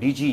DG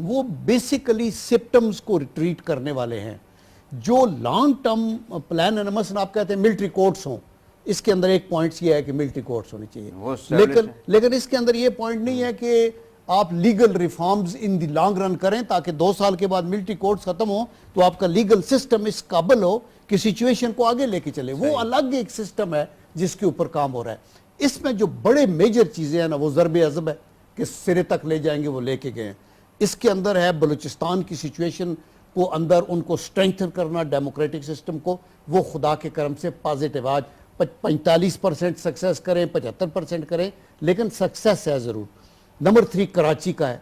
وہ basically سپٹمز کو retreat کرنے والے ہیں. جو لانگ ٹرم پلان ہے، مثلا آپ کہتے ہیں ملٹری کورٹس ہوں، اس کے اندر ایک پوائنٹس یہ ہے کہ ملٹری کورٹس ہونی چاہیے، لیکن اس کے اندر یہ پوائنٹ نہیں ہے کہ آپ legal reforms in the long run کریں تاکہ 2 سال کے بعد ملٹری کورٹس ختم ہو تو آپ کا لیگل سسٹم اس قابل ہو کہ سچویشن کو آگے لے کے چلے. وہ الگ ایک سسٹم ہے جس کے اوپر کام ہو رہا ہے. اس میں جو بڑے میجر چیزیں ہیں نا وہ ضرب عضب ہے کہ سرے تک لے جائیں گے، وہ لے کے گئے ہیں. اس کے اندر ہے بلوچستان کی سچویشن کو اندر ان کو سٹرینتھن کرنا، ڈیموکریٹک سسٹم کو. وہ خدا کے کرم سے پازیٹیو آج 45% سکسیس کریں، 75% کریں، لیکن سکسیس ہے ضرور. نمبر 3 کراچی کا ہے،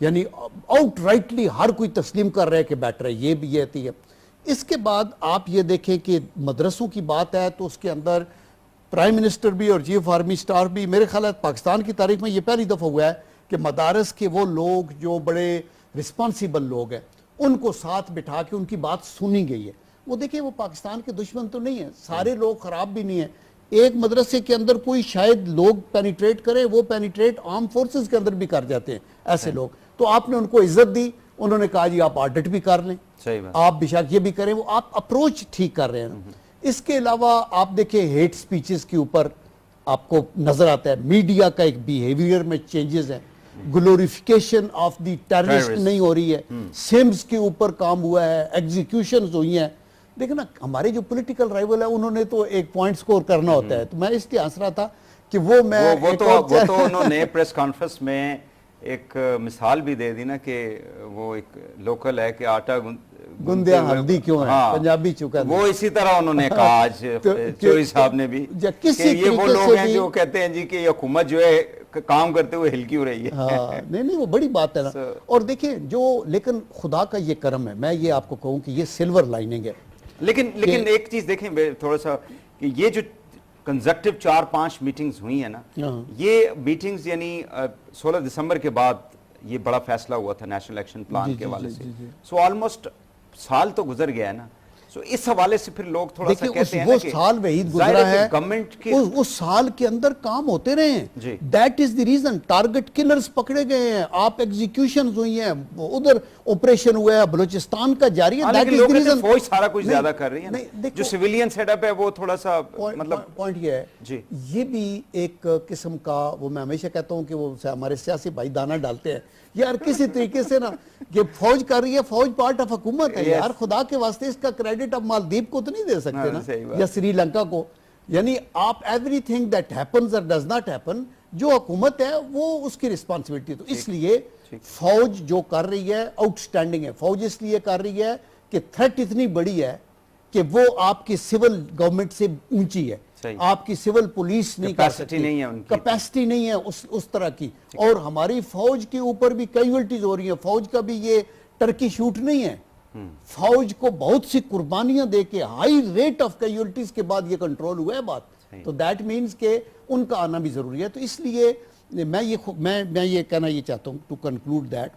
یعنی آؤٹ رائٹلی ہر کوئی تسلیم کر رہا ہے کہ بیٹر ہے، یہ بھی یہ ہے. اس کے بعد آپ یہ دیکھیں کہ مدرسوں کی بات ہے تو اس کے اندر پرائم منسٹر بھی اور چیف آرمی سٹار بھی، میرے خیال ہے پاکستان کی تاریخ میں یہ پہلی دفعہ ہوا ہے کہ مدارس کے وہ لوگ جو بڑے رسپانسیبل لوگ ہیں ان کو ساتھ بٹھا کے ان کی بات سنی گئی ہے. وہ دیکھیں وہ پاکستان کے دشمن تو نہیں ہیں، سارے لوگ خراب بھی نہیں ہیں. ایک مدرسے کے اندر کوئی شاید لوگ پینیٹریٹ کرے، وہ پینیٹریٹ آرم فورسز کے اندر بھی کر جاتے ہیں ایسے لوگ. تو آپ نے ان کو عزت دی، انہوں نے کہا جی آپ آڈٹ بھی کر لیں، آپ بشک یہ بھی کریں، وہ آپ اپروچ ٹھیک کر رہے ہیں. اس کے علاوہ آپ دیکھیں ہیٹ سپیچز کے اوپر آپ کو نظر آتا ہے میڈیا کا ایک بیہیویئر میں چینجز ہیں. گلوریفیکیشن آف دی ٹیررسٹ نہیں ہو رہی ہے. سمز کے اوپر کام ہوا ہے، ایگزیکیوشنز ہوئی ہیں. دیکھیں نا ہمارے جو پولیٹیکل رائیول ہیں انہوں نے تو ایک پوائنٹ سکور کرنا ہوتا ہے. تو میں اس لیے ہنس رہا تھا کہ وہ تو انہوں نے پریس کانفرنس میں ایک مثال بھی دے دی نا کہ وہ ایک لوکل ہے کہ آٹا گندیا ہلدی کیوں ہے، پنجابی چکا. وہ اسی طرح انہوں نے کہا آج چوہی صاحب نے بھی کہ یہ وہ لوگ ہیں جو کہتے ہیں جی کہ یہ حکومت جو ہے کام کرتے ہوئے ہلکی ہو رہی ہے. نہیں وہ بڑی بات ہے نا. اور دیکھیں لیکن خدا کا یہ کرم ہے، میں یہ آپ کو کہوں کہ یہ سلور لائننگ ہے. لیکن ایک چیز دیکھیں تھوڑا سا کہ یہ جو کنزیکٹیو 4-5 میٹنگز ہوئی ہیں نا، یہ میٹنگز یعنی 16 دسمبر کے بعد یہ بڑا فیصلہ ہوا تھا نیشنل ایکشن پلان کے حوالے سے. سو آلموسٹ سال تو گزر گیا ہے نا. سو اس حوالے سے پھر لوگ تھوڑا سا کہتے ہیں نا کہ وہ سال وحید گزرا ہے، اس سال کے اندر کام ہوتے رہے ہیں. That is the reason target colours پکڑے گئے ہیں، آپ ایگزیکیوشنز ہوئی ہیں، ادھر آپریشن ہوا ہے بلوچستان کا جاری ہے. دیٹ از دی ریزن فوج سارا کچھ زیادہ کر رہی ہے، جو سیویلین سیٹ اپ ہے وہ تھوڑا سا مطلب پوائنٹ یہ ہے. یہ بھی ایک قسم کا، وہ میں ہمیشہ کہتا ہوں کہ وہ ہمارے سیاسی بھائی دانہ ڈالتے ہیں یار کسی طریقے سے نا کہ فوج کر رہی ہے، فوج پارٹ آف حکومت ہے یار. خدا کے واسطے اس کا کریڈٹ اب مالدیپ کو تو نہیں دے سکتے نا، یا سری لنکا کو. یعنی آپ ایوری تھنگ دیٹ ہیپنز اور ڈز ناٹ ہیپن، جو حکومت ہے وہ اس کی رسپانسبلٹی. تو اس لیے فوج جو کر رہی ہے آؤٹ سٹینڈنگ ہے. فوج اس لیے کر رہی ہے کہ تھریٹ اتنی بڑی ہے کہ وہ آپ کی سول گورنمنٹ سے اونچی ہے. آپ کی سول پولیس نہیں کر سکتی، کیپیسٹی نہیں ہے اس طرح کی. اور ہماری فوج کے اوپر بھی کیجولٹیز ہو رہی ہیں. فوج کا بھی یہ ٹرکی شوٹ نہیں ہے. فوج کو بہت سی قربانیاں دے کے ہائی ریٹ آف کیجولٹیز کے بعد یہ کنٹرول ہوا ہے بات. تو دیٹ مینز کہ ان کا آنا بھی ضروری ہے. تو اس لیے میں یہ کہنا یہ چاہتا ہوں ٹو کنکلوڈ دیٹ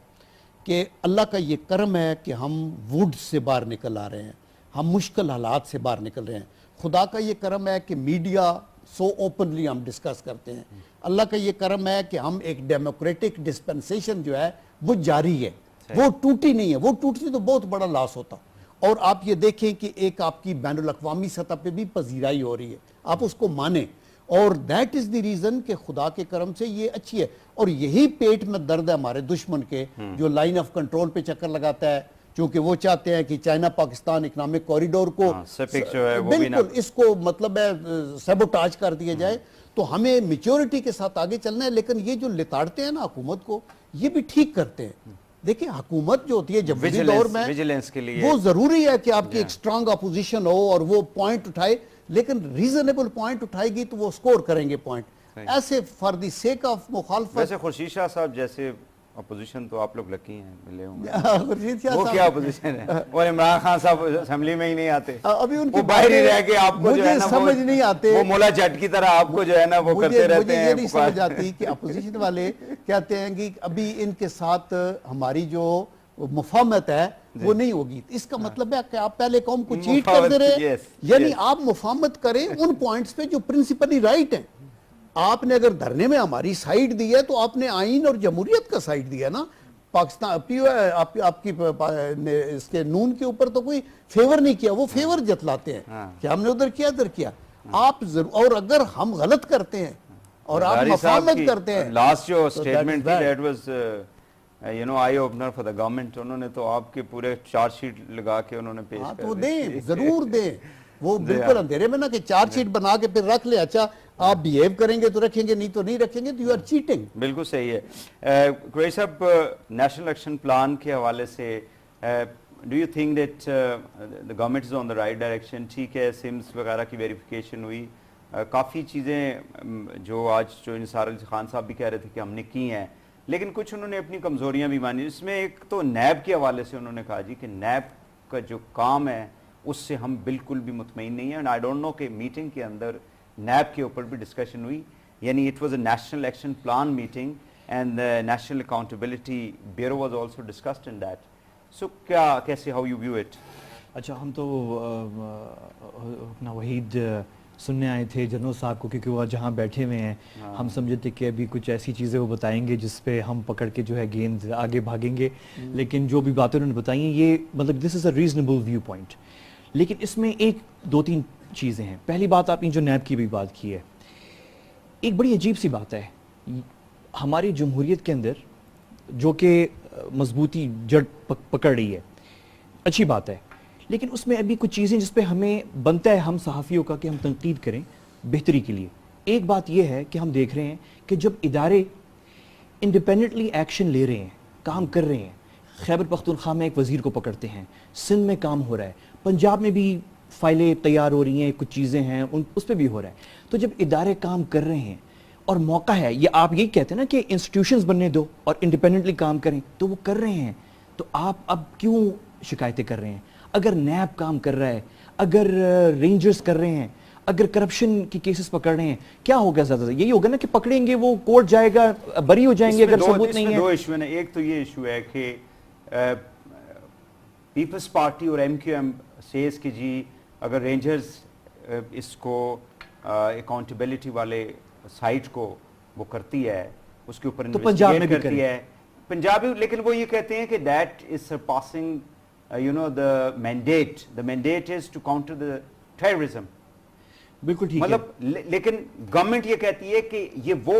کہ اللہ کا یہ کرم ہے کہ ہم ووڈ سے باہر نکل آ رہے ہیں، ہم مشکل حالات سے باہر نکل رہے ہیں. خدا کا یہ کرم ہے کہ میڈیا سو اوپنلی ہم ڈسکس کرتے ہیں. اللہ کا یہ کرم ہے کہ ہم ایک ڈیموکریٹک ڈسپنسیشن جو ہے وہ جاری ہے، وہ ٹوٹی نہیں ہے. وہ ٹوٹتی تو بہت بڑا لاس ہوتا. اور آپ یہ دیکھیں کہ ایک آپ کی بین الاقوامی سطح پہ بھی پذیرائی ہو رہی ہے، آپ اس کو مانیں. اور دیٹ از دی ریزن کہ خدا کے کرم سے یہ اچھی ہے. اور یہی پیٹ میں درد ہے ہمارے دشمن کے جو لائن آف کنٹرول پہ چکر لگاتا ہے، چونکہ وہ چاہتے ہیں کہ چائنا پاکستان اکنامک کوریڈور کو بالکل اس کو مطلب ہے سیبوٹاج کر دیا جائے. تو ہمیں میچورٹی کے ساتھ آگے چلنا ہے. لیکن یہ جو لتاڑتے ہیں نا حکومت کو، یہ بھی ٹھیک کرتے ہیں. دیکھیں حکومت جو ہوتی ہے جمہوری دور میں وہ ضروری ہے کہ آپ کی ایک سٹرانگ اپوزیشن ہو اور وہ پوائنٹ اٹھائے، لیکن ریزنیبل پوائنٹ اٹھائے گی تو وہ سکور کریں گے پوائنٹ. ایسے فار دی سیک آف مخالفت. ویسے خورشید شاہ صاحب جیسے اپوزیشن تو آپ لوگ لکی ہیں، ملے ہوں گے، وہ کیا اپوزیشن ہے؟ اور عمران خان صاحب اسمبلی میں ہی نہیں آتے، ابھی ان کو باہر ہی رہ کے آپ کو جو ہے نا سمجھ نہیں آتے، وہ مولا جٹ کی طرح آپ کو جو ہے نا وہ کرتے رہتے ہیں. مجھے یہ نہیں سمجھ آتی کہ اپوزیشن والے کہتے ہیں کہ ابھی ان کے ساتھ ہماری جو مفاہمت ہے وہ نہیں ہوگی. اس کا مطلب ہے کہ آپ پہلے قوم کو چیٹ کرتے رہے. یعنی آپ مفاہمت کریں ان پوائنٹس پہ جو پرنسپلی رائٹ ہیں. آپ نے اگر دھرنے میں ہماری سائیڈ دی ہے تو آپ نے آئین اور جمہوریت کا سائیڈ دیا نا. پاکستان پیو آپ کی اس کے نون کے اوپر تو کوئی فیور نہیں کیا, وہ فیور جتلاتے ہیں کہ ہم نے ادھر کیا ادھر کیا. آپ اور اگر ہم غلط کرتے ہیں اور آپ مفاہمت کرتے ہیں. لاسٹ جو اسٹیٹمنٹ تھی that was you know eye opener for the government, انہوں نے تو آپ کے پورے چارج شیٹ لگا کے انہوں نے پیش کر تو دیں, ضرور دیں. وہ بالکل اندھیرے میں نا کہ چارج شیٹ بنا کے پھر رکھ لیں, اچھا آپ بیہیو کریں گے تو رکھیں گے, نہیں تو نہیں رکھیں گے, تو یو آر چیٹنگ. بالکل صحیح ہے. قریشی صاحب, نیشنل ایکشن پلان کے حوالے سے do you think that the government is on the right direction? ٹھیک ہے, سمز وغیرہ کی ویریفیکیشن ہوئی, کافی چیزیں جو آج جو انصار علی خان صاحب بھی کہہ رہے تھے کہ ہم نے کی ہیں, لیکن کچھ انہوں نے اپنی کمزوریاں بھی مانی. اس میں ایک تو نیب کے حوالے سے انہوں نے کہا جی کہ نیب کا جو کام ہے اس سے ہم بالکل بھی مطمئن نہیں ہیں. اینڈ آئی ڈونٹ نو کہ میٹنگ کے اندر نیب کے اوپر بھی ڈسکشن ہوئی, یعنی it was a national action plan meeting and national accountability bureau was also discussed in that. So کیا کیسے ہاؤ یو ویو اٹ؟ اچھا, ہم تو اپنا وحید سننے آئے تھے جنرل صاحب کو, کیونکہ وہ جہاں بیٹھے ہوئے ہیں ہم سمجھے تھے کہ ابھی کچھ ایسی چیزیں وہ بتائیں گے جس پہ ہم پکڑ کے جو ہے گیند آگے بھاگیں گے, لیکن جو بھی باتیں انہوں نے بتائی ہیں یہ مطلب دس از اے ریزنیبل ویو پوائنٹ. لیکن اس میں ایک دو تین چیزیں ہیں. پہلی بات, آپ نے جو نیب کی بھی بات کی ہے, ایک بڑی عجیب سی بات ہے ہماری جمہوریت کے اندر جو کہ مضبوطی جڑ پکڑ رہی ہے, اچھی بات ہے, لیکن اس میں ابھی کچھ چیزیں جس پہ ہمیں بنتا ہے ہم صحافیوں کا کہ ہم تنقید کریں بہتری کے لیے. ایک بات یہ ہے کہ ہم دیکھ رہے ہیں کہ جب ادارے انڈیپینڈنٹلی ایکشن لے رہے ہیں, کام کر رہے ہیں, خیبر پختونخوا میں ایک وزیر کو پکڑتے ہیں, سندھ میں کام ہو رہا ہے, پنجاب میں بھی فائلیں تیار ہو رہی ہیں, کچھ چیزیں ہیں اس پہ بھی ہو رہا ہے. تو جب ادارے کام کر رہے ہیں اور موقع ہے, یہ آپ یہی کہتے ہیں نا کہ انسٹیٹیوشنز بننے دو اور انڈیپینڈنٹلی کام کریں, تو وہ کر رہے ہیں, تو آپ اب کیوں شکایتیں کر رہے ہیں؟ اگر نیب کام کر رہا ہے, اگر رینجرز کر رہے ہیں, اگر کرپشن کی کیسز پکڑ رہے ہیں, کیا ہوگا زیادہ سے؟ یہی ہوگا نا کہ پکڑیں گے, وہ کورٹ جائے گا, بری ہو جائیں گے اگر ثبوت نہیں ہے. دو ایشو ہیں. ایک تو یہ ایشو ہے کہ پیپلز پارٹی اور ایم کیو ایم سیز کہ جی اگر رینجرز اس کو اکاؤنٹیبلٹی والے سائٹ کو وہ کرتی ہے, اس کے اوپر انویسٹیگیٹ کرتی ہے پنجابی, لیکن وہ یہ کہتے ہیں کہ that is surpassing you know the mandate is to counter the terrorism. بالکل ٹھیک ہے, مطلب لیکن گورنمنٹ یہ کہتی ہے کہ یہ وہ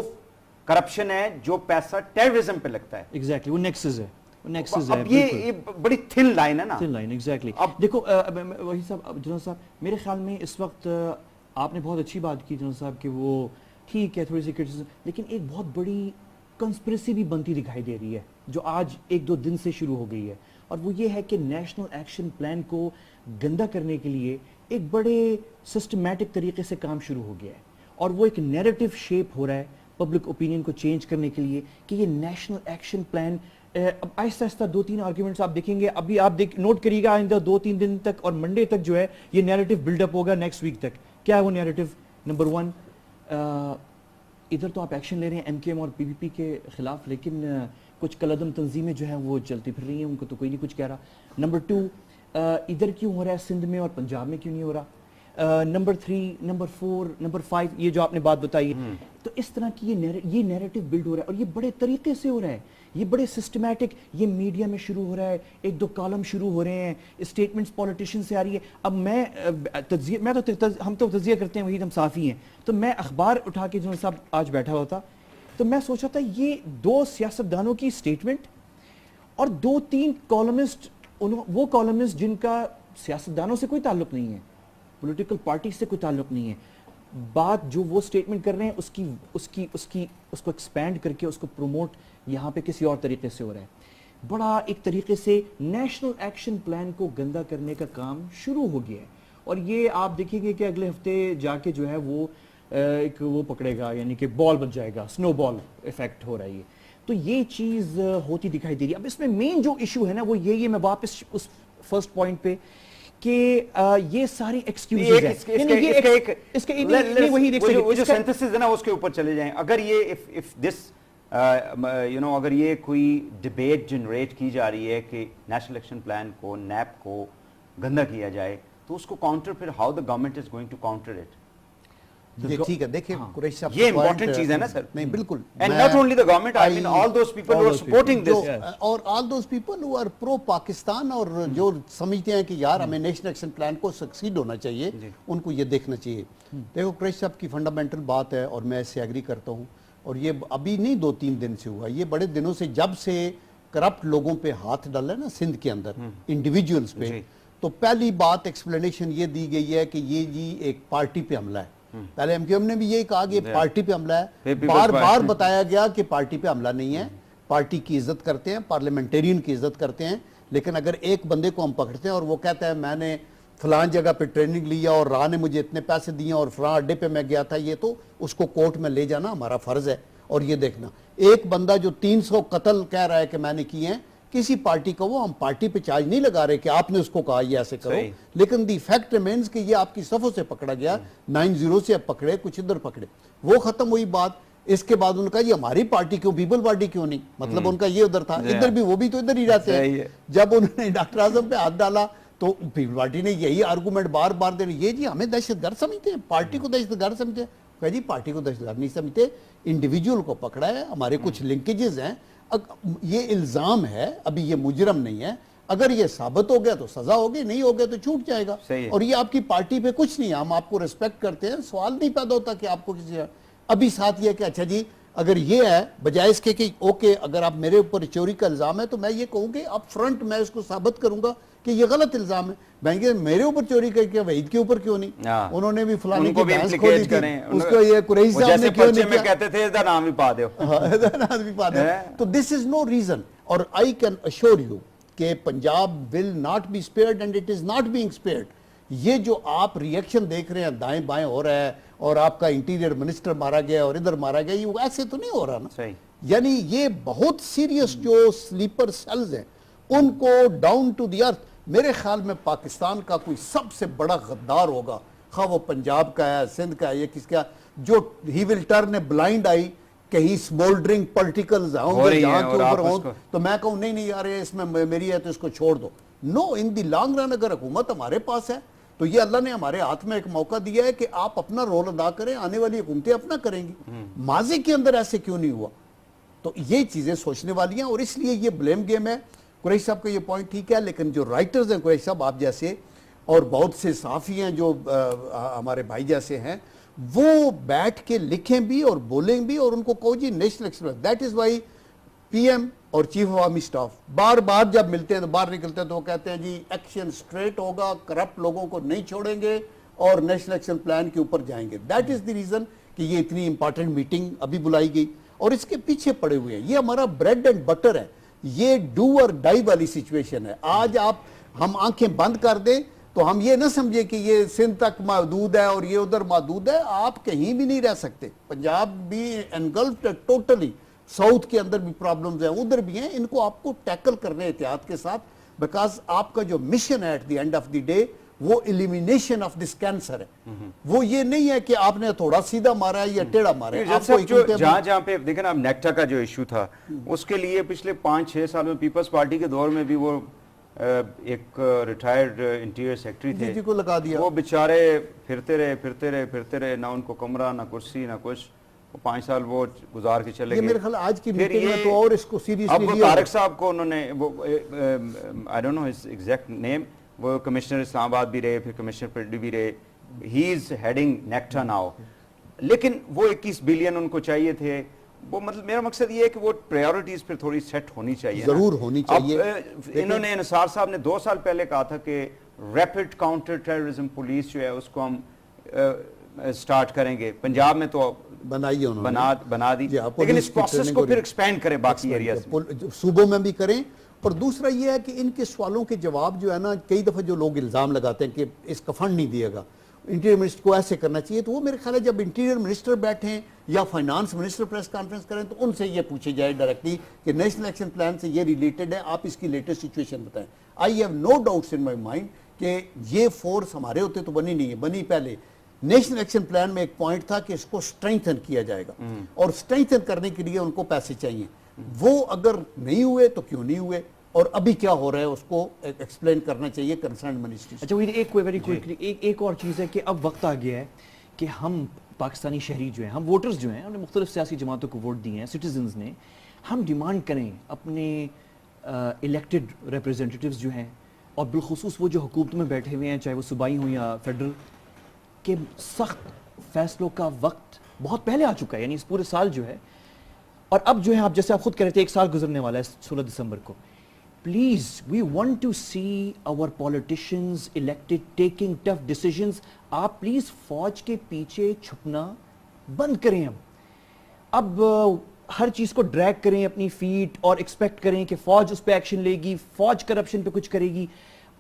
کرپشن ہے جو پیسہ ٹیررزم پہ لگتا ہے. ایگزیکٹلی, وہ نیکسس ہے, اب یہ بڑی تھن لائن ہے نا, تھن لائن. ایگزیکٹلی. دیکھو وہی صاحب, جنرل صاحب, میرے خیال میں اس وقت آپ نے بہت اچھی بات کی جنرل صاحب کہ وہ ٹھیک ہے تھوڑی سی کرٹیسزم, لیکن ایک بہت بڑی کنسپریسی بھی بنتی دکھائی دے رہی ہے جو آج ایک دو دن سے شروع ہو گئی ہے, اور وہ یہ ہے کہ نیشنل ایکشن پلان کو گندا کرنے کے لیے ایک بڑے سسٹمیٹک طریقے سے کام شروع ہو گیا ہے, اور وہ ایک نیریٹو شیپ ہو رہا ہے پبلک اوپینین کو چینج کرنے کے لیے کہ یہ نیشنل ایکشن پلان. اب آہستہ آہستہ دو تین آرگیومنٹس آپ دیکھیں گے, ابھی آپ نوٹ کریے گا آئندہ دو تین دن تک اور منڈے تک جو ہے یہ نیریٹو بلڈ اپ ہوگا نیکسٹ ویک تک. کیا ہے وہ نیریٹو؟ نمبر 1, ادھر تو آپ ایکشن لے رہے ہیں ایم کے ایم اور پی پی پی کے خلاف, لیکن کچھ کلعدم تنظیمیں جو ہیں وہ چلتی پھر رہی ہیں, ان کو تو کوئی نہیں کچھ کہہ رہا. نمبر 2, ادھر کیوں ہو رہا ہے سندھ میں اور پنجاب میں کیوں نہیں ہو رہا. نمبر 3, نمبر 4, نمبر 5, یہ جو آپ نے بات بتائی ہے, تو اس طرح کی یہ نیریٹو بلڈ ہو رہا ہے, اور یہ بڑے طریقے سے ہو رہا ہے, یہ بڑے سسٹمیٹک, یہ میڈیا میں شروع ہو رہا ہے, ایک دو کالم شروع ہو رہے ہیں, اسٹیٹمنٹس پولیٹیشین سے آ رہی ہے. اب ہم تو تجزیہ کرتے ہیں, وہی ہم صحافی ہیں, تو میں اخبار اٹھا کے جو صاحب آج بیٹھا ہوا تھا تو میں سوچا تھا یہ دو سیاستدانوں کی اسٹیٹمنٹ اور دو تین کالمسٹ, وہ کالمسٹ جن کا سیاستدانوں سے کوئی تعلق نہیں ہے, پولیٹیکل پارٹی سے کوئی تعلق نہیں ہے, بات جو وہ اسٹیٹمنٹ کر رہے ہیں اس کو ایکسپینڈ کر کے اس کو پروموٹ یہاں پہ کسی اور طریقے سے ہو رہا ہے. بڑا ایک طریقے سے نیشنل ایکشن پلان کو گندا کرنے کا کام شروع ہو گیا ہے, اور یہ آپ دیکھیں گے کہ اگلے ہفتے جا کے جو ہے وہ ایک وہ پکڑے گا, یعنی کہ بال بن جائے گا, سنو بال ایفیکٹ ہو رہا ہے. تو یہ چیز ہوتی دکھائی دے رہی ہے. اب اس میں مین جو ایشو ہے نا وہ یہ میں واپس اس فرسٹ پوائنٹ پہ کہ یہ ساری ایکسکیوزز ہیں, اس کے وہی دیکھ سکتے جو سینتھسس ہے نا اس کے اوپر چلے جائیں. اگر یہ if this اگر یہ کوئی ڈبیٹ جنریٹ کی جا رہی ہے کہ نیشنل ایکشن پلان کو, نیب کو گندا کیا جائے, تو اس کو کاؤنٹر پھر how the government is going to counter it. یہ ٹھیک ہے دیکھیں قریشی صاحب یہ امپورٹنٹ چیز ہے نا سر. نہیں بالکل And not only the government, I mean all those people who are supporting this. اور all those people who are pro Pakistan اور جو سمجھتے ہیں کہ یار ہمیں نیشنل ایکشن پلان کو سکسیڈ ہونا چاہیے, ان کو یہ دیکھنا چاہیے. دیکھو قریشی صاحب کی فنڈامنٹل بات ہے اور میں اس سے ایگری کرتا ہوں, اور یہ ابھی نہیں 2-3 دن سے ہوا, یہ بڑے دنوں سے جب سے کرپٹ لوگوں پہ ہاتھ ڈالا ہے نا سندھ کے اندر انڈیویجولز پہ, تو پہلی بات ایکسپلینیشن یہ دی گئی ہے کہ یہ جی ایک پارٹی پہ حملہ ہے. پہلے ایم کیو ایم نے بھی یہی کہا کہ پارٹی پہ حملہ ہے, بار بار بتایا گیا کہ پارٹی پہ حملہ نہیں ہے, پارٹی کی عزت کرتے ہیں, پارلیمنٹیرین کی عزت کرتے ہیں. لیکن اگر ایک بندے کو ہم پکڑتے ہیں اور وہ کہتا ہے میں نے فلان جگہ پہ ٹریننگ لیا اور راہ نے مجھے اتنے پیسے دیے اور فلاں اڈے پہ میں گیا تھا, یہ تو اس کو کورٹ میں لے جانا ہمارا فرض ہے. اور یہ دیکھنا ایک بندہ جو 300 قتل کہہ رہا ہے کہ میں نے کیے ہیں, کسی پارٹی کا وہ, ہم پارٹی پہ چارج نہیں لگا رہے کہ آپ نے اس کو کہا یہ ایسے کرو, لیکن دی فیکٹ ریمینز کہ یہ آپ کی صفوں سے پکڑا گیا, 9-0 سے اب پکڑے, کچھ ادھر پکڑے, وہ ختم ہوئی بات. اس کے بعد ان کا یہ ہماری پارٹی کیوں, پیپل پارٹی کیوں نہیں, مطلب ان کا یہ ادھر تھا, ادھر بھی وہ بھی تو ادھر ہی رہتے ہیں. جب انہوں نے ڈاکٹر اعظم پہ ہاتھ ڈالا تو پیپل پارٹی نے یہی آرگومنٹ بار بار دے, یہ جی ہمیں دہشت گرد سمجھتے ہیں, پارٹی کو دہشت گرد سمجھتے ہیں. کہ جی پارٹی کو دہشت گرد نہیں سمجھتے, انڈیویجول کو پکڑا ہے, ہمارے کچھ لنکیجز ہیں. یہ الزام ہے, ابھی یہ مجرم نہیں ہے, اگر یہ ثابت ہو گیا تو سزا ہوگی, نہیں ہو گیا تو چھوٹ جائے گا. اور یہ آپ کی پارٹی پہ کچھ نہیں ہے, ہم آپ کو ریسپیکٹ کرتے ہیں, سوال نہیں پیدا ہوتا کہ آپ کو کسی. ابھی ساتھ یہ کہ اچھا جی اگر یہ ہے, بجائے اس کے کہ اوکے اگر آپ میرے اوپر چوری کا الزام ہے تو میں یہ کہوں کہ اپ فرنٹ میں اس کو ثابت کروں گا کہ یہ غلط الزام ہے. بھائی میرے اوپر چوری کر کے وحید کے اوپر کیوں نہیں, انہوں نے بھی فلانی کی بحث کھولی تھی, اس کو یہ قریشی صاحب نے کیوں نہیں کیا, کہتے تھے ادھر نام بھی پا دیو, نام بھی پا دیو. تو دس از نو ریزن. اور آئی کین اشور یو کہ Punjab will not be spared and it is not being spared. یہ جو آپ ریئیکشن دیکھ رہے ہیں دائیں بائیں ہو رہا ہے, اور آپ کا انٹیریئر منسٹر مارا گیا اور ادھر مارا گیا, یہ ایسے تو نہیں ہو رہا نا. یعنی یہ بہت سیریس جو سلیپر سیلز ہیں ان کو ڈاؤن ٹو دی ارتھ. میرے خیال میں پاکستان کا کوئی سب سے بڑا غدار ہوگا, خواہ وہ پنجاب کا ہے, سندھ کا ہے, یا کس کا, جو ہی ول ٹرن اے بلائنڈ آئی کہیں سمولڈرنگ پولیٹیکلز ہوں گے یہاں کے اوپر ہوں, تو میں کہوں نہیں نہیں یار اس میں میری ہے تو اس کو چھوڑ دو. نو, ان دی لانگ رن اگر حکومت ہمارے پاس ہے تو یہ اللہ نے ہمارے ہاتھ میں ایک موقع دیا ہے کہ آپ اپنا رول ادا کریں, آنے والی حکومتیں اپنا کریں گی. ماضی کے اندر ایسے کیوں نہیں ہوا؟ تو یہ چیزیں سوچنے والی ہیں, اور اس لیے یہ بلیم گیم ہے. قریشی صاحب کا یہ پوائنٹ ٹھیک ہے, لیکن جو رائٹرز ہیں قریشی صاحب آپ جیسے اور بہت سے صحافی ہیں جو ہمارے بھائی جیسے ہیں, وہ بیٹھ کے لکھیں بھی اور بولیں بھی, اور ان کو کہو جی national express. That is why P M اور چیف آف آرمی اسٹاف بار بار جب ملتے ہیں تو باہر نکلتے ہیں تو وہ کہتے ہیں جی ایکشن سٹریٹ ہوگا, کرپٹ لوگوں کو نہیں چھوڑیں گے اور نیشنل ایکشن پلان کے اوپر جائیں گے. دیٹ از دی ریزن کہ یہ اتنی امپارٹنٹ میٹنگ ابھی بلائی گئی, اور اس کے پیچھے پڑے ہوئے ہیں. یہ ہمارا بریڈ اینڈ بٹر ہے, یہ ڈو اور ڈائی والی سچویشن ہے. آج آپ ہم آنکھیں بند کر دیں تو ہم یہ نہ سمجھے کہ یہ سندھ تک محدود ہے اور یہ ادھر محدود ہے. آپ کہیں بھی نہیں رہ سکتے, پنجاب بھی انگلفڈ ہے ٹوٹلی, ساؤتھ کے اندر بھی پرابلمز ہیں, ادھر بھی ہیں. ان کو آپ کو ٹیکل کرنے احتیاط کے ساتھ, بیکاز آپ کا جو مشن ہے at the end of the day وہ ایلیمینیشن آف دس کینسر ہے. وہ یہ نہیں ہے کہ آپ نے تھوڑا سیدھا مارا ہے یا ٹیڑھا مارا ہے. جہاں پہ دیکھیں اب نیکٹا کا جو ایشو تھا, اس کے لیے پچھلے 5-6 سال میں پیپلز پارٹی کے دور میں بھی وہ ایک ریٹائرڈ انٹیریئر سیکرٹری تھے, کو لگا دیا. وہ بیچارے پھرتے رہے, نہ ان کو کمرہ نہ کرسی نہ کچھ, 5 سال وہ گزار کے چلے گئے. میرے خیال آج کی میٹنگ میں تو اور اس کو سیریسلی اب طارق صاحب کو انہوں نے وہ I don't know his exact name, وہ کمشنر اسلام آباد بھی رہے, پھر کمشنر پنڈی بھی رہے, ہی از ہیڈنگ نیکٹا ناؤ. لیکن وہ 21 بلین ان کو چاہیے تھے. وہ مطلب میرا مقصد یہ ہے کہ وہ پریورٹیز پھر تھوڑی سیٹ ہونی چاہیے, ضرور ہونی چاہیے. انہوں نے نثار صاحب نے 2 سال پہلے کہا تھا کہ ریپڈ کاؤنٹر ٹیررزم پولیس جو ہے اس کو ہم سٹارٹ کریں گے. پنجاب میں تو بنائی بنا دی, لیکن اس پروسیس کو پھر ایکسپینڈ کریں باقی ایریاز صوبوں میں بھی کریں. اور دوسرا یہ ہے کہ ان کے سوالوں کے جواب جو ہے نا, کئی دفعہ جو لوگ الزام لگاتے ہیں کہ اس کا فنڈ نہیں دیا گا, انٹیریئر منسٹر کو ایسے کرنا چاہیے, تو وہ میرے خیال ہے جب انٹیریئر منسٹر بیٹھیں یا فائنانس منسٹر پریس کانفرنس کریں تو ان سے یہ پوچھے جائے ڈائریکٹلی کہ نیشنل ایکشن پلان سے یہ ریلیٹڈ ہے, آپ اس کی لیٹسٹ سچویشن بتائیں. I have no doubts in my mind کہ یہ فورس ہمارے ہوتے تو بنی نہیں ہے, بنی پہلے. نیشنل ایکشن پلان میں ایک پوائنٹ تھا کہ اس کو سٹرینتھن کیا جائے گا, اور سٹرینتھن کرنے کے لیے ان کو پیسے چاہیے. وہ اگر نہیں ہوئے تو کیوں نہیں ہوئے, اور ابھی کیا ہو رہا ہے اس کو ایکسپلین کرنا چاہیے کنسرن منسٹری. اچھا وہی ایک ویری کوئکلی ایک اور چیز ہے کہ اب وقت آ گیا ہے کہ ہم پاکستانی شہری جو ہیں, ہم ووٹرز جو ہیں, ہم نے مختلف سیاسی جماعتوں کو ووٹ دیے ہیں, سٹیزنز نے, ہم ڈیمانڈ کریں اپنے الیکٹڈ ریپرزینٹیٹیوز جو ہیں, اور بالخصوص وہ جو حکومت میں بیٹھے ہوئے ہیں, چاہے وہ صوبائی ہوں یا فیڈرل, کہ سخت فیصلوں کا وقت بہت پہلے آ چکا ہے, یعنی اس پورے سال جو ہے, اور اب جو ہے آپ جیسے آپ خود کہہ رہے تھے 1 سال گزرنے والا ہے 16 دسمبر کو. Please we want to see our politicians elected taking tough decisions. آپ پلیز فوج کے پیچھے چھپنا بند کریں. اب ہر چیز کو ڈریگ کریں اپنی فیٹ اور ایکسپیکٹ کریں کہ فوج اس پہ ایکشن لے گی, فوج کرپشن پہ کچھ کرے گی.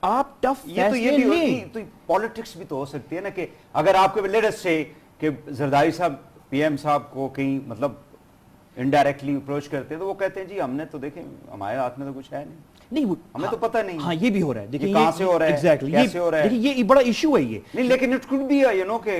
آپ ٹف فیصلے لیں. تو پالیٹکس بھی تو ہو سکتی ہے نا, کہ اگر آپ کے لیٹس سے کہ زرداری صاحب پی ایم صاحب کو کہیں مطلب انڈائریکٹلی اپروچ کرتے ہیں, تو وہ کہتے ہیں جی ہم نے تو دیکھیں ہمارے ہاتھ میں تو کچھ ہے نہیں, ہمیں تو پتہ نہیں. ہاں یہ بھی ہو رہا ہے, دیکھیں کہاں سے ہو رہا ہے, کیسے ہو رہا ہے, دیکھیں یہ بڑا ایشو ہے یہ. نہیں لیکن it could be you know کہ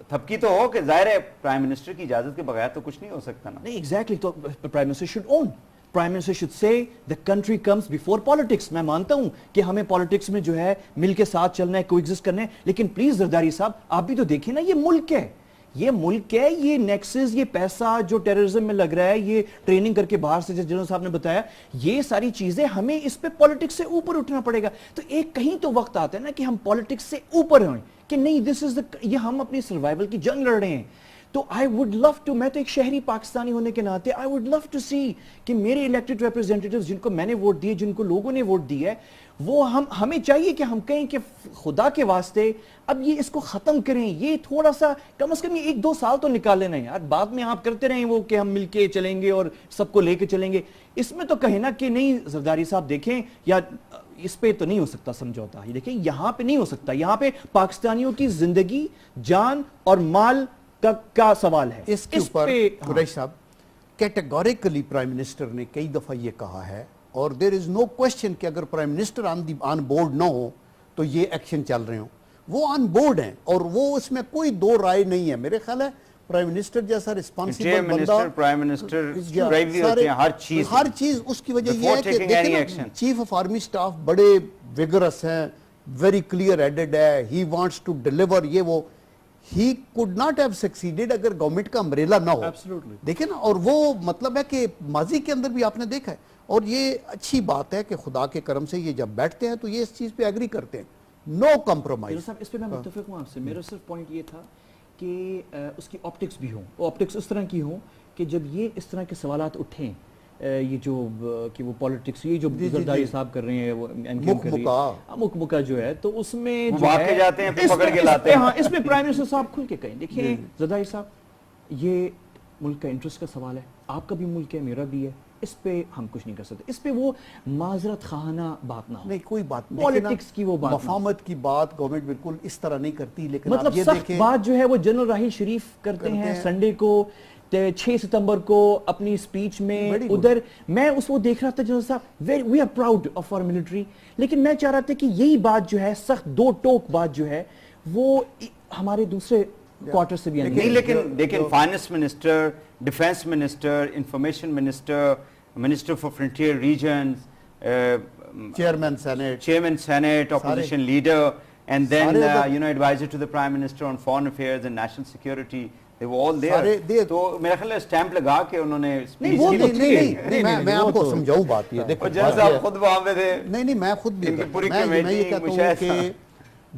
تھپکی تو ہو کہ ظاہر ہے پرائم منسٹر کی اجازت کے بغیر تو کچھ نہیں ہو سکتا نا. نہیں ایگزیکٹلی, تو prime minister should own, prime minister should say the country comes before politics. میں مانتا ہوں کہ ہمیں پالیٹکس میں جو ہے مل کے ساتھ چلنا ہے, کو ایگزسٹ کرنا ہے, لیکن پلیز زرداری صاحب آپ بھی تو دیکھیں نا, یہ ملک ہے, یہ ملک ہے, یہ نیکسز, یہ پیسہ جو ٹیررزم میں لگ رہا ہے, یہ ٹریننگ کر کے باہر سے جیسے جنرل صاحب نے بتایا, یہ ساری چیزیں ہمیں اس پہ پالیٹکس سے اوپر اٹھنا پڑے گا. تو ایک کہیں تو وقت آتا ہے نا کہ ہم پالیٹکس سے اوپر ہوئیں, کہ نہیں دس از یہ ہم اپنی سروائیول کی جنگ لڑ رہے ہیں. تو آئی وڈ لو ٹو, میں تو ایک شہری پاکستانی ہونے کے ناطے آئی وڈ لو ٹو سی کہ میرے الیکٹڈ ریپرزینٹیٹیوز جن کو میں نے ووٹ دیے, جن کو لوگوں نے ووٹ دی ہے, وہ ہمیں چاہیے کہ ہم کہیں کہ خدا کے واسطے اب یہ اس کو ختم کریں. یہ تھوڑا سا کم از کم یہ 1-2 سال تو نکال لینا ہے یار. بعد میں آپ کرتے رہیں وہ کہ ہم مل کے چلیں گے اور سب کو لے کے چلیں گے. اس میں تو کہیں نا کہ نہیں زرداری صاحب دیکھیں, یا اس پہ تو نہیں ہو سکتا سمجھوتا. یہ دیکھیں یہاں پہ نہیں ہو سکتا, یہاں پہ پاکستانیوں کی زندگی, جان اور مال کا سوال ہے. اس کے اوپر قریش صاحب کیٹیگوریکلی پرائم منسٹر نے کئی دفعہ یہ کہا ہے, اور دیر از نو کوشچن کہ اگر پرائم منسٹر آن بورڈ نہ ہو تو یہ ایکشن چل رہے ہوں. وہ آن بورڈ ہیں اور وہ اس میں کوئی دو رائے نہیں ہے. میرے خیال ہے پرائم منسٹر جیسا ریسپانسیبل بندہ, پرائم منسٹر ہوتے ہیں ہر چیز اس کی وجہ یہ ہے کہ دیکھیں چیف آف آرمی سٹاف بڑے ویگرس ہیں, ویری کلیئر ہیڈڈ ہے, ہی وانٹس ٹو ڈیلیور, یہ وہ he could not have succeeded اگر گورنمنٹ کا امبریلا نہ ہو. دیکھیں نا, اور وہ مطلب ہے کہ ماضی کے اندر بھی آپ نے دیکھا ہے, اور یہ اچھی بات ہے کہ خدا کے کرم سے یہ جب بیٹھتے ہیں تو یہ اس چیز پہ ایگری کرتے ہیں, نو کمپرومائز. اس پہ میں متفق ہوں آپ سے. میرا صرف پوائنٹ یہ تھا کہ اس کی آپٹکس بھی ہوں, آپٹکس اس طرح کی ہوں کہ جب یہ اس طرح کے سوالات اٹھیں, یہ جو کہ وہ پالیٹکس, یہ جو زرداری صاحب کر رہے ہیں, وہ مکمکا جو ہے, تو اس میں جو ہے جاتے ہیں پھر پکڑ کے لاتے ہیں. ہاں اس میں پرائم منسٹر صاحب کھل کے کہیں دیکھیں زرداری صاحب, یہ ملک کا انٹرسٹ کا سوال ہے, آپ کا بھی ملک ہے, میرا بھی ہے, اس پہ ہم کچھ نہیں کر سکتے. اس پہ وہ معذرت خواہانہ بات نہ ہو, نہیں کوئی بات نہیں, پالیٹکس کی وہ بات, مفاہمت کی بات گورنمنٹ بالکل اس طرح نہیں کرتی. لیکن مطلب سخت بات جو ہے وہ جنرل راحیل شریف کرتے ہیں سنڈے کو 6 ستمبر کو اپنی سپیچ میں. ادھر میں اس کو دیکھ رہا تھا جنرل صاحب, we are proud of our military, لیکن میں چاہ رہا تھا کہ یہی بات جو ہے سخت دو ٹوک بات جو ہے وہ ہمارے دوسرے کوارٹر سے بھی آنی نہیں. لیکن finance minister, defence minister, information minister, minister for frontier regions, chairman senate, opposition leader, and then advisor to the prime minister on foreign affairs and national security, they were all there. تو میرا خیال ہے stamp لگا کے انہوں نے نہیں, میں آپ کو سمجھاؤں بات یہ دیکھو, خود وہاں پہ تھے. نہیں میں خود بھی, میں یہ کہتا ہوں کہ